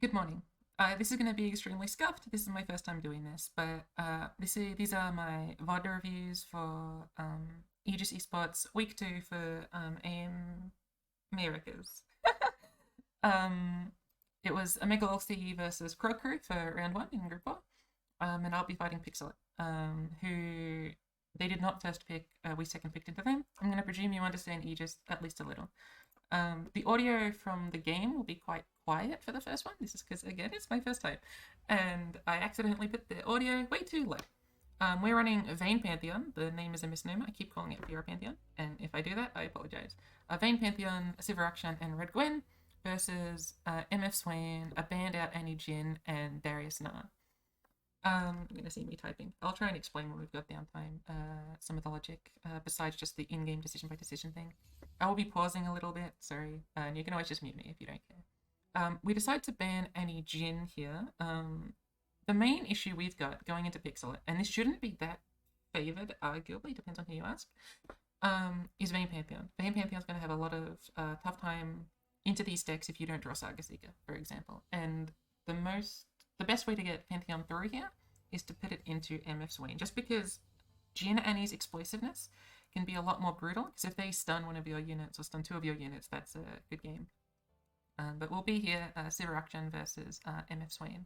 Good morning. This is going to be extremely scuffed. This is my first time doing this, but these are my VOD reviews for Aegis Esports Week 2 for AM Americas. um, it was Omega OCE versus KRUG for round 1 in Group 4, and I'll be fighting Pixelet, who they did not first pick, we second picked into them. I'm going to presume you understand Aegis at least a little. The audio from the game will be quite quiet for the first one. This is because, again, it's my first time. And I accidentally put the audio way too low. We're running Vayne Pantheon. The name is a misnomer. I keep calling it Pure Pantheon. And if I do that, I apologize. Vayne Pantheon, Silver Action, and Red Gwen versus MF Swain, a banned out Annie Jin, and Darius Na. You're going to see me typing. I'll try and explain when we've got downtime, some of the logic, besides just the in-game decision-by-decision thing. I will be pausing a little bit, sorry, and you can always just mute me if you don't care. We decided to ban Annie Jin here. The main issue we've got going into Pixelet, and this shouldn't be that favoured, arguably, depends on who you ask, is Vayne Pantheon. Vayne Pantheon's going to have a lot of tough time into these decks if you don't draw Saga Seeker, for example. And the best way to get Pantheon through here is to put it into MF Swain, just because Jin Annie's explosiveness can be a lot more brutal, because if they stun one of your units or stun two of your units, that's a good game. But we'll be here, Silver Action versus MF Swain.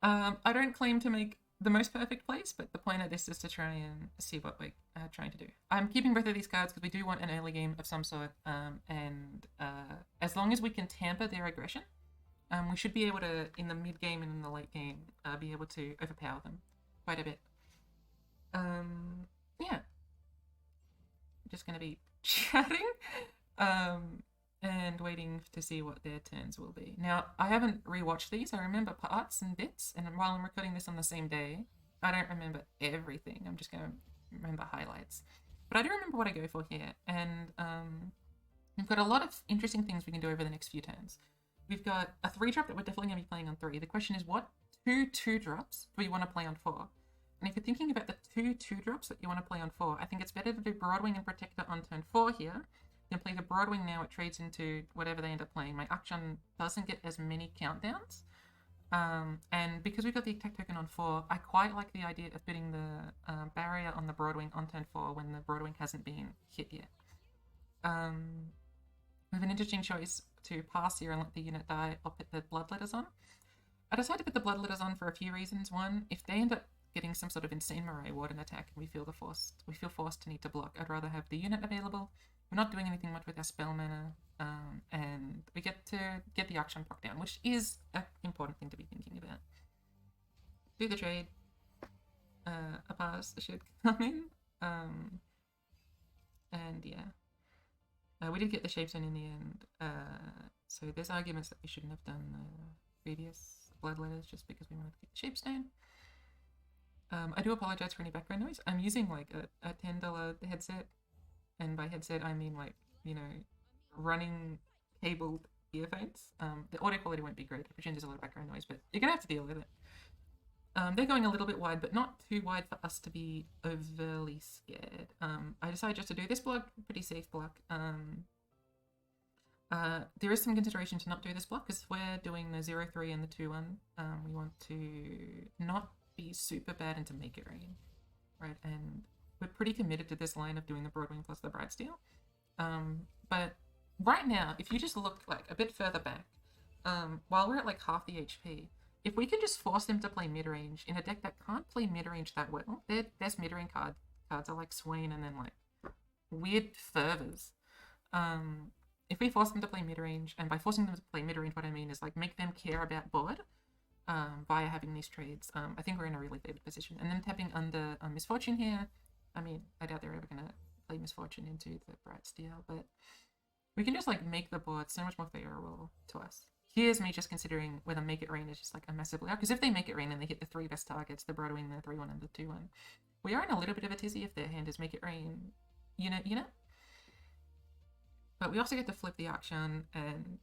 I don't claim to make the most perfect plays, but the point of this is to try and see what we're trying to do. I'm keeping both of these cards because we do want an early game of some sort, and as long as we can tamper their aggression, we should be able to, in the mid game and in the late game, be able to overpower them quite a bit. Yeah. I'm just going to be chatting and waiting to see what their turns will be. Now, I haven't rewatched these. I remember parts and bits, and while I'm recording this on the same day, I don't remember everything. I'm just going to remember highlights. But I do remember what I go for here, and we've got a lot of interesting things we can do over the next few turns. We've got a 3-drop that we're definitely going to be playing on 3. The question is, what 2 2-drops do we want to play on 4? And if you're thinking about the 2 2-drops that you want to play on 4, I think it's better to do Broadwing and Protector on turn 4 here. Then play the Broadwing now, it trades into whatever they end up playing. My action doesn't get as many countdowns. And because we've got the attack token on 4, I quite like the idea of putting the barrier on the Broadwing on turn 4 when the Broadwing hasn't been hit yet. We have an interesting choice to pass here and let the unit die or put the Bloodletters on. I decided to put the Bloodletters on for a few reasons. One, if they end up getting some sort of insane Moray Warden attack and we feel forced to need to block, I'd rather have the unit available. We're not doing anything much with our spell mana, and we get to get the action proc down, which is an important thing to be thinking about. Do the trade. A pass should come in. And yeah. We did get the Shapestone in the end, so there's arguments that we shouldn't have done previous Bloodletters just because we wanted to get the Shapestone. I do apologize for any background noise. I'm using like a $10 headset, and by headset I mean like, you know, running cabled earphones. The audio quality won't be great. I presume there's a lot of background noise, but you're gonna have to deal with it. They're going a little bit wide, but not too wide for us to be overly scared. I decided just to do this block, pretty safe block. There is some consideration to not do this block, because if we're doing the 0-3 and the 2-1, we want to not be super bad and to make it rain, right? And we're pretty committed to this line of doing the Broadwing plus the Brightsteel. But right now, if you just look like a bit further back, while we're at like half the HP, if we can just force them to play mid-range in a deck that can't play mid-range that well, their best mid-range cards are like Swain and then like weird Fervors. If we force them to play mid-range, and by forcing them to play mid-range, what I mean is like make them care about board via having these trades, I think we're in a really favored position. And then tapping under Misfortune here, I mean, I doubt they're ever going to play Misfortune into the Brightsteel, but we can just like make the board so much more favorable to us. Here's me just considering whether Make It Rain is just like a massive layout, because if they Make It Rain and they hit the 3 best targets, the Broadwing, the 3-1, and the 2-1, we are in a little bit of a tizzy if their hand is Make It Rain unit. But we also get to flip the action, and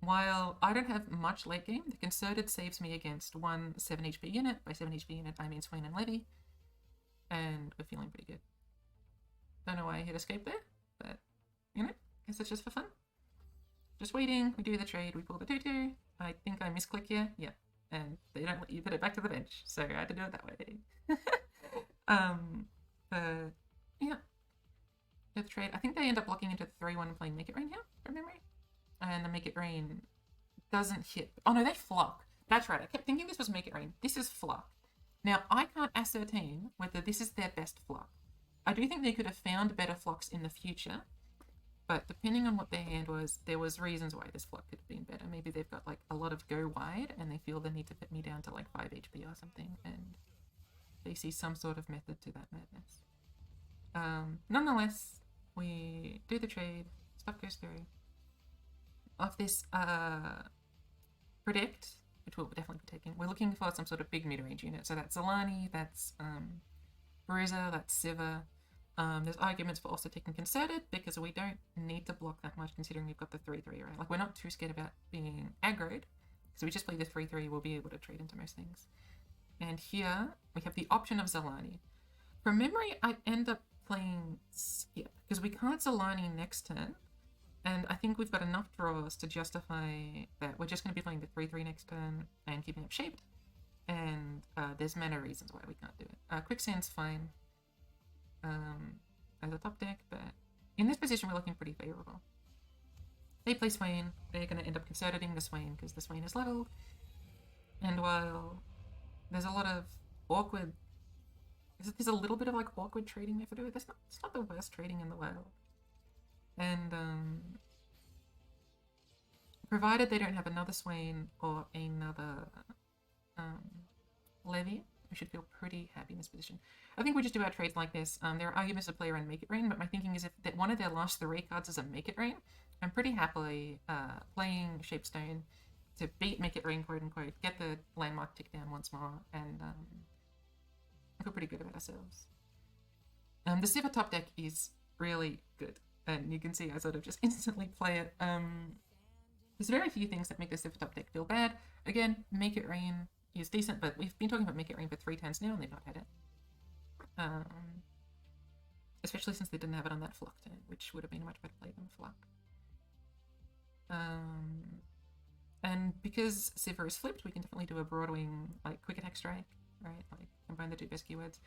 while I don't have much late game, the Concerted saves me against one 7 HP unit. By 7 HP unit, I mean Swain and Levy, and we're feeling pretty good. Don't know why I hit escape there, but, you know, guess it's just for fun. just waiting. We do the trade. We pull the 2/2. I think I misclick here. Yep. And they don't let you put it back to the bench, so I had to do it that way. But yeah, the trade. I think they end up blocking into 3-1 and playing Make It Rain here from memory, and the Make It Rain doesn't hit. Oh no, they flock. That's right. I kept thinking this was Make It Rain. This is flock. Now I can't ascertain whether this is their best flock. I do think they could have found better flocks in the future, but depending on what their hand was, there was reasons why this flock could have been better. Maybe they've got like a lot of go wide and they feel the need to put me down to like 5 HP or something, and they see some sort of method to that madness. Nonetheless, we do the trade, stuff goes through. Of this predict, which we'll definitely be taking, we're looking for some sort of big mid-range unit. So that's Zalani, that's Bruiser, that's Siva. There's arguments for also taking Concerted because we don't need to block that much considering we've got the 3/3, right? Like, we're not too scared about being aggroed, so we just play the 3/3, we'll be able to trade into most things. And here we have the option of Zalani. From memory, I end up playing Skip because we can't Zalani next turn, and I think we've got enough draws to justify that we're just going to be playing the 3/3 next turn and keeping up Shaped, and there's many reasons why we can't do it. Quicksand's fine as a top deck, but in this position we're looking pretty favourable. They play Swain, they're going to end up concerting the Swain because the Swain is leveled, and while there's a lot of awkward, there's a little bit of like awkward trading they have to do, it's not the worst trading in the world. And provided they don't have another Swain or another Levy, we should feel pretty happy in this position. I think we just do our trades like this. There are arguments to play around Make It Rain, but my thinking is if that one of their last 3 cards is a Make It Rain, I'm pretty happily playing Shapestone to beat Make It Rain, quote unquote, get the landmark tick down once more, and I feel pretty good about ourselves. The Siva top deck is really good, and you can see I sort of just instantly play it. There's very few things that make the Siva top deck feel bad. Again, Make It Rain is decent, but we've been talking about Make It Rain for 3 turns now, and they've not had it. Especially since they didn't have it on that flock turn, which would have been a much better play than flock. And because Siva is flipped, we can definitely do a Broadwing, like, quick attack strike, right? Like, combine the 2 best keywords.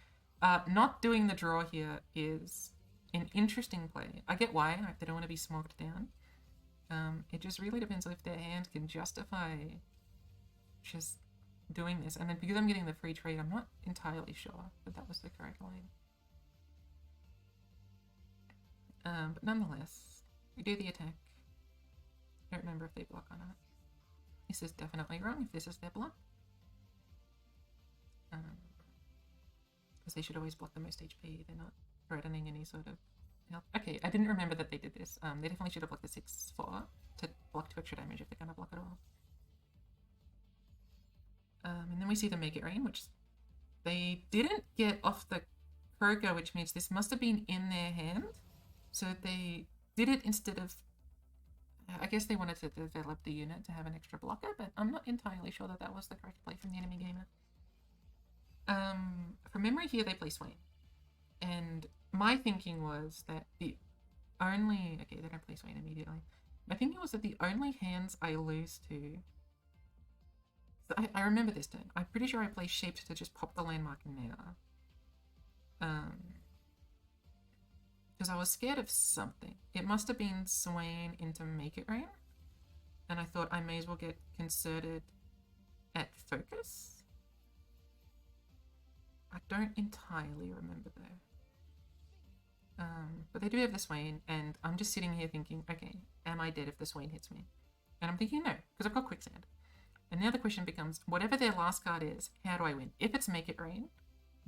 Not doing the draw here is an interesting play. I get why, like, they don't want to be smogged down. It just really depends on if their hand can justify just doing this. And then because I'm getting the free trade, I'm not entirely sure that that was the correct line. But nonetheless, we do the attack. I don't remember if they block or not. This is definitely wrong if this is their block. Because they should always block the most HP. They're not threatening any sort of health. Okay, I didn't remember that they did this. They definitely should have blocked the 6/4 to block 2 extra damage if they're going to block at all. And then we see the Make It Rain, which they didn't get off the Kroger, which means this must have been in their hand. So they did it instead of, I guess they wanted to develop the unit to have an extra blocker, but I'm not entirely sure that that was the correct play from the enemy gamer. From memory here, they play Swain. And my thinking was that the only, okay, they don't play Swain immediately. My thinking was that the only hands I lose to, I remember this turn. I'm pretty sure I play Shaped to just pop the landmark now. Because I was scared of something. It must have been Swain into Make It Rain. And I thought I may as well get Concerted at Focus. I don't entirely remember though. But they do have the Swain, and I'm just sitting here thinking, okay, am I dead if the Swain hits me? And I'm thinking no, because I've got Quicksand. And now the question becomes, whatever their last card is, how do I win? If it's Make It Rain,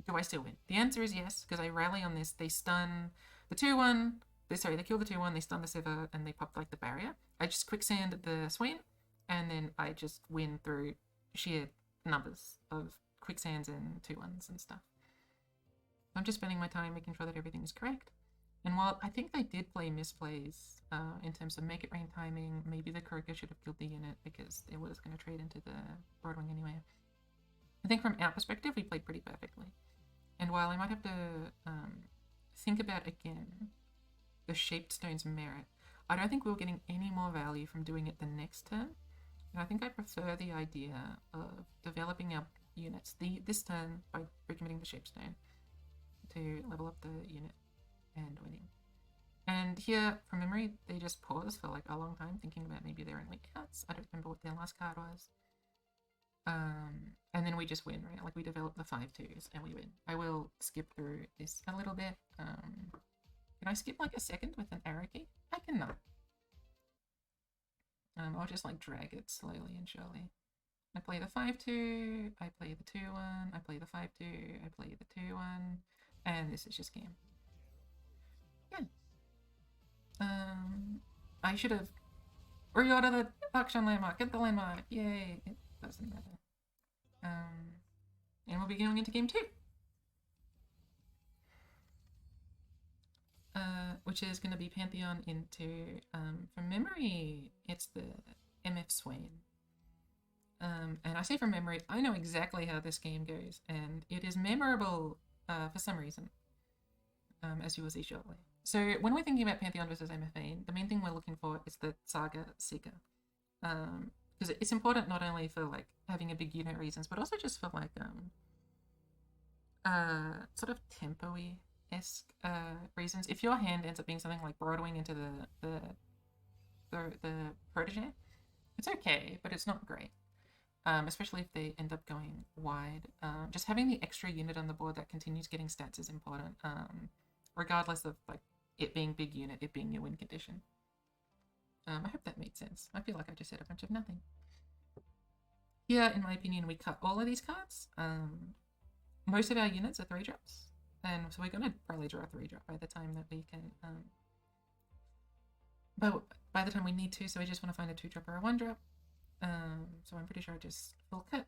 do I still win? The answer is yes, because I rally on this. They stun the 2/1, they kill the 2/1, they stun the Siva, and they pop like the barrier. I just Quicksand the Swain, and then I just win through sheer numbers of Quicksands and 2/1s and stuff. I'm just spending my time making sure that everything is correct. And while I think they did play misplays in terms of Make It Rain timing, maybe the Kroger should have killed the unit because it was going to trade into the Broadwing anyway. I think from our perspective, we played pretty perfectly. And while I might have to think about, again, the Shaped Stone's merit, I don't think we were getting any more value from doing it the next turn. And I think I prefer the idea of developing our units this turn by recommitting the Shapestone to level up the unit and winning. And here, from memory, they just pause for like a long time, thinking about maybe their only outs. I don't remember what their last card was. And then we just win, right? Like we develop the 5/2s and we win. I will skip through this a little bit. Can I skip like a second with an arrow key? I cannot. I'll just like drag it slowly and surely. I play the 5/2, I play the 2/1, I play the 5/2, I play the 2/1, and this is just game. Yeah. I should have reordered the auction landmark. Get the landmark. Yay. It doesn't matter. And we'll be going into game 2. Which is going to be Pantheon into, from memory, it's the MF Swain. And I say from memory, I know exactly how this game goes, and it is memorable for some reason, as you will see shortly. So when we're thinking about Pantheon versus MF Swain, the main thing we're looking for is the Saga Seeker. Because it's important not only for like having a big unit reasons, but also just for like sort of tempo-y esque reasons. If your hand ends up being something like Broadwing into the protege, it's okay, but it's not great. Especially if they end up going wide. Just having the extra unit on the board that continues getting stats is important, regardless of like it being big unit, it being your win condition. I hope that made sense. I feel like I just said a bunch of nothing. Here, in my opinion, we cut all of these cards. Most of our units are 3-drops. And so we're going to probably draw a 3-drop by the time that we can, but by the time we need to, so we just want to find a 2-drop or a 1-drop. So I'm pretty sure I just full cut.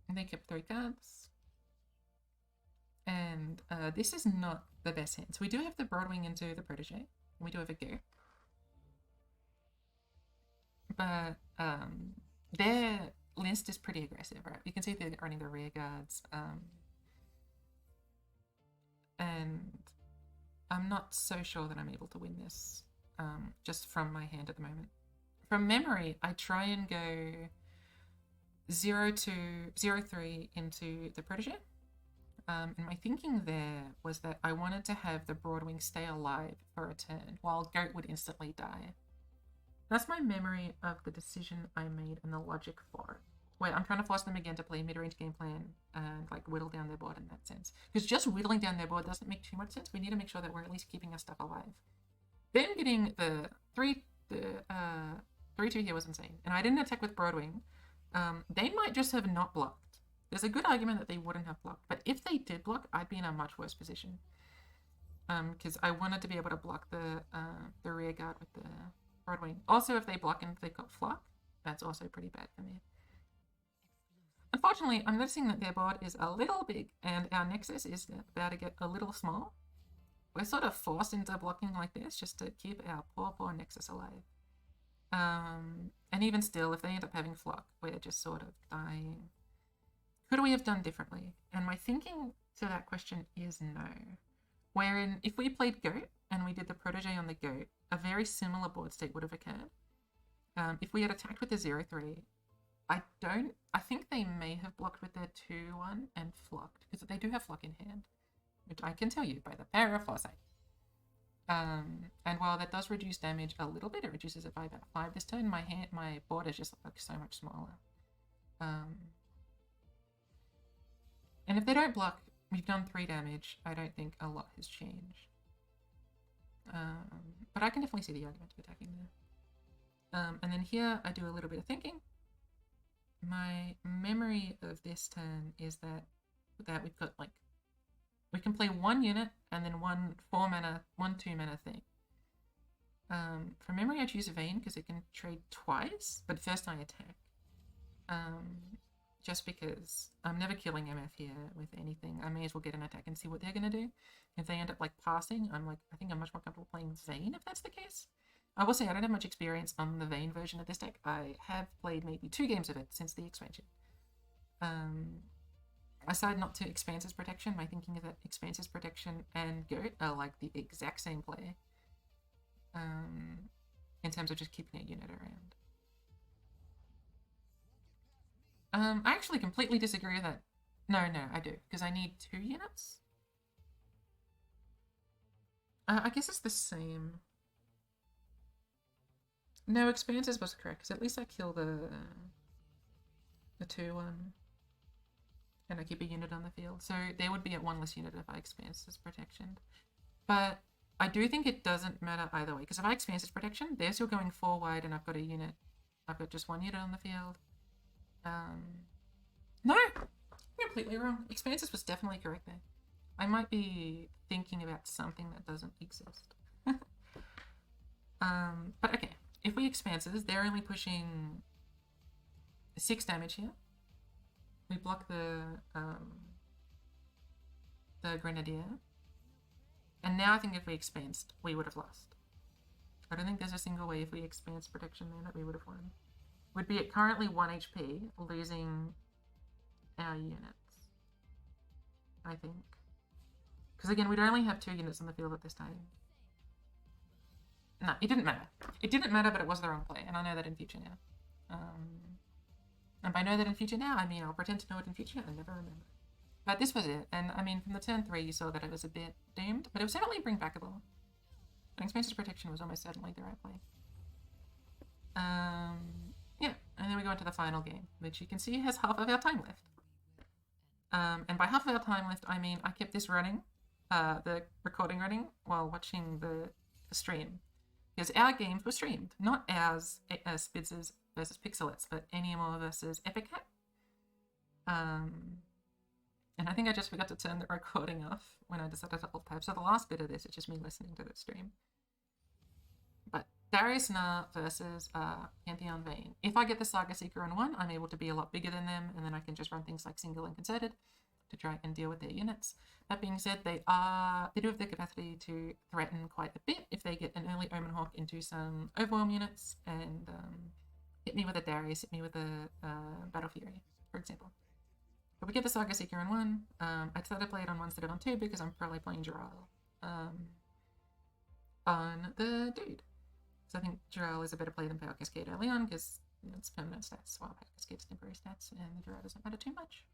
And they kept 3 cards. And this is not the best hand. So we do have the Broadwing into the protege. We do have a go. But their list is pretty aggressive, right? You can see they're running the rear guards. And I'm not so sure that I'm able to win this just from my hand at the moment. From memory, I try and go 0-2, 0-3 into the protege. And my thinking there was that I wanted to have the Broadwing stay alive for a turn, while Goat would instantly die. That's my memory of the decision I made and the logic for it. Where I'm trying to force them again to play mid-range game plan and like whittle down their board in that sense. Because just whittling down their board doesn't make too much sense. We need to make sure that we're at least keeping our stuff alive. Them getting the 3/2 here was insane. And I didn't attack with Broadwing. They might just have not blocked. There's a good argument that they wouldn't have blocked. But if they did block, I'd be in a much worse position. Because I wanted to be able to block the rear guard with the Broadwing. Also, if they block and they've got flock, that's also pretty bad for me. Unfortunately, I'm noticing that their board is a little big and our Nexus is about to get a little small. We're sort of forced into blocking like this just to keep our poor Nexus alive. And even still, if they end up having flock, we're just sort of dying. Could we have done differently? And my thinking to that question is no. Wherein, if we played Goat and we did the protege on the Goat, a very similar board state would have occurred. If we had attacked with the 0-3, I think they may have blocked with their 2-1 and flocked, because they do have flock in hand, which I can tell you by the power of foresight. And while that does reduce damage a little bit, it reduces it by about 5 this turn, my board is just like so much smaller. And if they don't block, we've done 3 damage. I don't think a lot has changed. But I can definitely see the argument of attacking there. And then here I do a little bit of thinking. My memory of this turn is that we've got like, we can play 1 unit and then 1 4-mana, 1 2-mana thing. From memory I choose Vayne because it can trade twice, but first I attack. Just because I'm never killing MF here with anything. I may as well get an attack and see what they're going to do. If they end up like passing, I think I'm much more comfortable playing Vayne if that's the case. I will say I don't have much experience on the Vayne version of this deck. I have played maybe 2 games of it since the expansion. Aside not to Expanse's Protection, my thinking is that Expanse's Protection and Goat are like the exact same play. in terms of just keeping a unit around. I actually completely disagree with that. No, I do, because I need 2 units. I guess it's the same. No, expanses was correct, because at least I kill the 2-1. And I keep a unit on the field. So there would be at 1 less unit if I expand this protection. But I do think it doesn't matter either way, because if I expand this protection, they're still going 4 wide and I've got a unit. I've got just 1 unit on the field. No! Completely wrong. Expanses was definitely correct there. I might be thinking about something that doesn't exist. But okay, if we expanses, they're only pushing 6 damage here. We block the Grenadier. And now I think if we expansed, we would have lost. I don't think there's a single way if we expand protection there that we would have won. We'd be at currently 1 HP, losing our units, I think. Because again, we'd only have 2 units on the field at this time. No, it didn't matter. It didn't matter, but it was the wrong play, and I know that in future now. And by know that in future now, I mean I'll pretend to know it in future and never remember. But this was it, and I mean from the turn 3 you saw that it was a bit doomed, but it was certainly bring backable. And expansive protection was almost certainly the right play. Yeah, and then we go into the final game, which you can see has half of our time left. And by half of our time left, I mean I kept this running, the recording running, while watching the stream. Because our games were streamed, not ours, Spidz's versus Pixelets, but Animal versus Epicat. And I think I just forgot to turn the recording off when I decided to alt-tab, so the last bit of this is just me listening to the stream. But Darius Na versus Pantheon Vayne. If I get the Saga Seeker on 1, I'm able to be a lot bigger than them, and then I can just run things like single and concerted to try and deal with their units. That being said, they do have the capacity to threaten quite a bit if they get an early Omen Hawk into some Overwhelm units and hit me with a Darius, hit me with a Battle Fury, for example. But we get the Saga Seeker on 1. I decided to play it on 1 instead of on 2 because I'm probably playing Jural on the dude. So I think Jural is a better play than Power Cascade early on because it's permanent stats, while Power Cascade's temporary stats, and the Jural doesn't matter too much.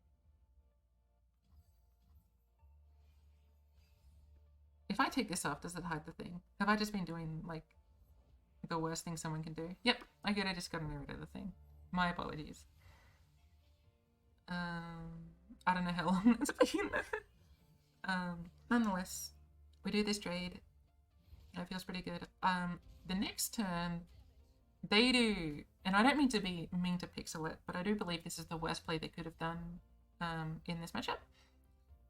If I take this off, does it hide the thing? Have I just been doing, like, the worst thing someone can do? Yep, I get I just got rid of the thing. My apologies. I don't know how long it's been. Nonetheless, we do this trade. It feels pretty good. The next turn, they do, and I don't mean to be mean to Pixelet, but I do believe this is the worst play they could have done in this matchup,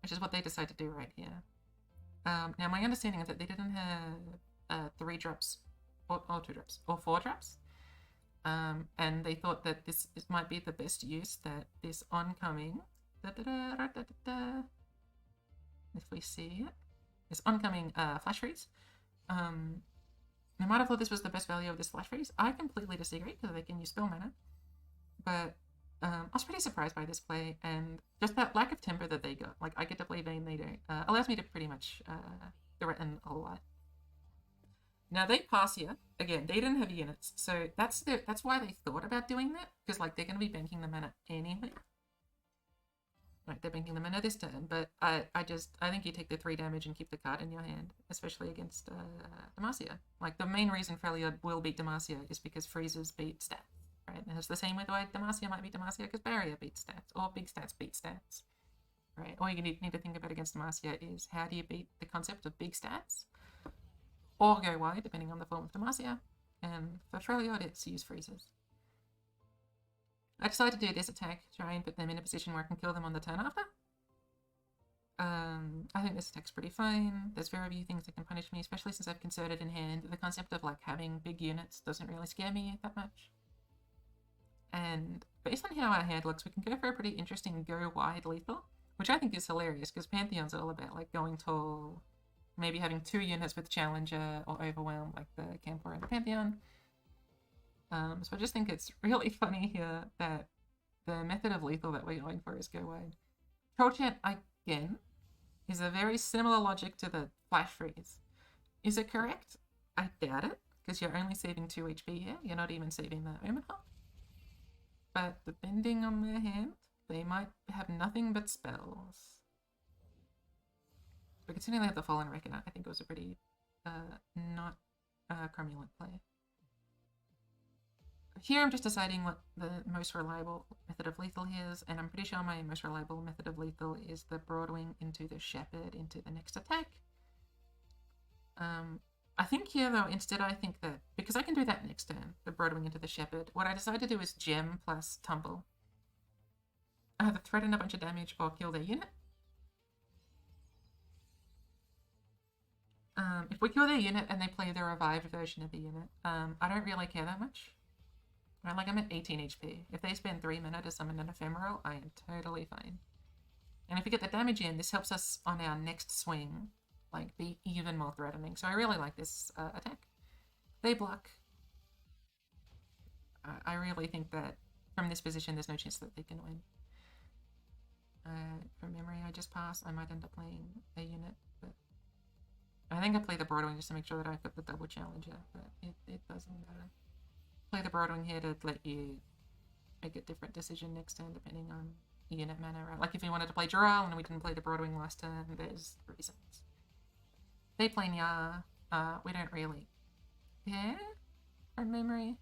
which is what they decide to do right here. Now, my understanding is that they didn't have 3 drops, or 2 drops, or 4 drops. And they thought that this might be the best use, that this oncoming, if we see it, this oncoming flash freeze, they might have thought this was the best value of this flash freeze. I completely disagree because they can use spell mana, but I was pretty surprised by this play, and just that lack of temper that they got. Like, I get to play Vayne, they don't, allows me to pretty much threaten a lot. Now they pass here again. They didn't have units, so that's why they thought about doing that, because like they're going to be banking the mana anyway. Right, they're banking the mana this turn, but I think you take the 3 damage and keep the card in your hand, especially against Demacia. Like the main reason Freljord will beat Demacia is because freezes beat stats, right? And it's the same with why Demacia might beat Demacia, because barrier beats stats, or big stats beat stats, right? All you need to think about against Demacia is how do you beat the concept of big stats, or go wide, depending on the form of Demacia, and for Freljord, it's use freezes. I decided to do this attack, try and put them in a position where I can kill them on the turn after. I think this attack's pretty fine. There's very few things that can punish me, especially since I've concerted in hand. The concept of like having big units doesn't really scare me that much. And based on how our hand looks, we can go for a pretty interesting go wide lethal, which I think is hilarious, because Pantheon's all about like going tall, maybe having 2 units with Challenger or Overwhelm, like the Camper and the Pantheon. So I just think it's really funny here that the method of lethal that we're going for is go wide. Troll Chant, again, is a very similar logic to the Flash Freeze. Is it correct? I doubt it, because you're only saving 2 HP here. You're not even saving the Omen Hop. But depending on their hand, they might have nothing but spells. But considering they have the Fallen Reckoner, I think it was a pretty not cromulent play. Here I'm just deciding what the most reliable method of lethal is, and I'm pretty sure my most reliable method of lethal is the Broadwing into the Shepherd into the next attack. I think here though, instead I think that, because I can do that next turn, the Broadwing into the Shepherd, what I decide to do is Gem plus Tumble. I either threaten a bunch of damage or kill their unit. If we kill their unit and they play the revived version of the unit, I don't really care that much. Like, I'm at 18 HP. If they spend 3 mana to summon an ephemeral, I am totally fine. And if we get the damage in, this helps us on our next swing, like, be even more threatening. So I really like this attack. They block. I really think that from this position, there's no chance that they can win. From memory, I just pass. I might end up playing a unit, but I think I play the Broadwing just to make sure that I've got the double challenger, but it doesn't matter. Play the Broadwing here to let you make a different decision next turn depending on unit mana, right? Like if you wanted to play Dural and we didn't play the Broadwing last turn, there's reasons. They play Nya. We don't really care from memory.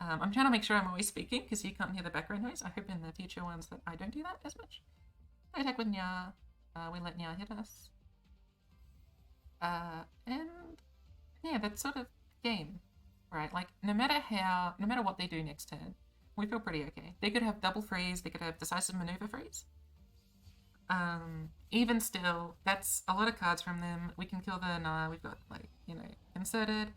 I'm trying to make sure I'm always speaking because you can't hear the background noise. I hope in the future ones that I don't do that as much. I attack with Nya. We let Nya hit us. And yeah, that's sort of game, right? Like no matter what they do next turn, we feel pretty okay. They could have double freeze, they could have decisive maneuver freeze. Even still, that's a lot of cards from them. We can kill the Nah, we've got like, you know, inserted.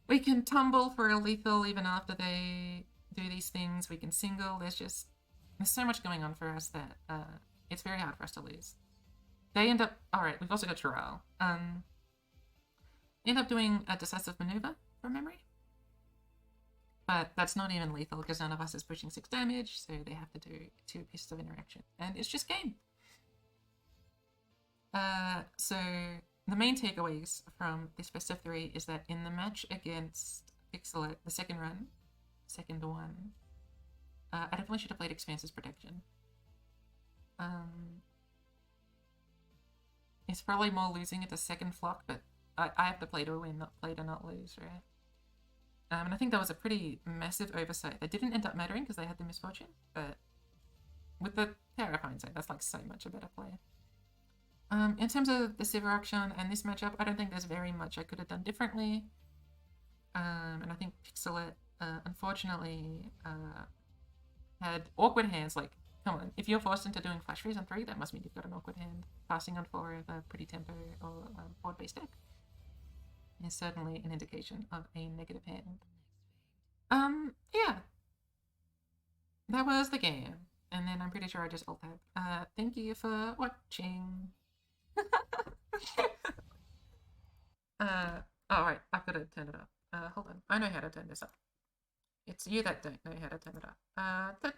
We can tumble for a lethal even after they do these things. We can single. There's so much going on for us that it's very hard for us to lose. They end up, alright, we've also got Dural. End up doing a decisive maneuver from memory. But that's not even lethal because none of us is pushing 6 damage, so they have to do 2 pieces of interaction. And it's just game. So the main takeaways from this best of 3 is that in the match against Pixelet, the second one, I definitely should have played Expanse's Protection. It's probably more losing at the second flock, but I have to play to win, not play to not lose, right? And I think that was a pretty massive oversight. That didn't end up mattering because they had the misfortune, but with the power of hindsight, that's like so much a better play. In terms of the Sivir Action and this matchup, I don't think there's very much I could have done differently. And I think Pixelet, unfortunately, had awkward hands. Like, come on, if you're forced into doing Flash Freeze on 3, that must mean you've got an awkward hand. Passing on 4 of a pretty tempo or board-based deck is certainly an indication of a negative hand. Yeah. That was the game. And then I'm pretty sure I just alt-tab. Thank you for watching. Alright, I've got to turn it up. Hold on. I know how to turn this up. It's you that don't know how to turn it up.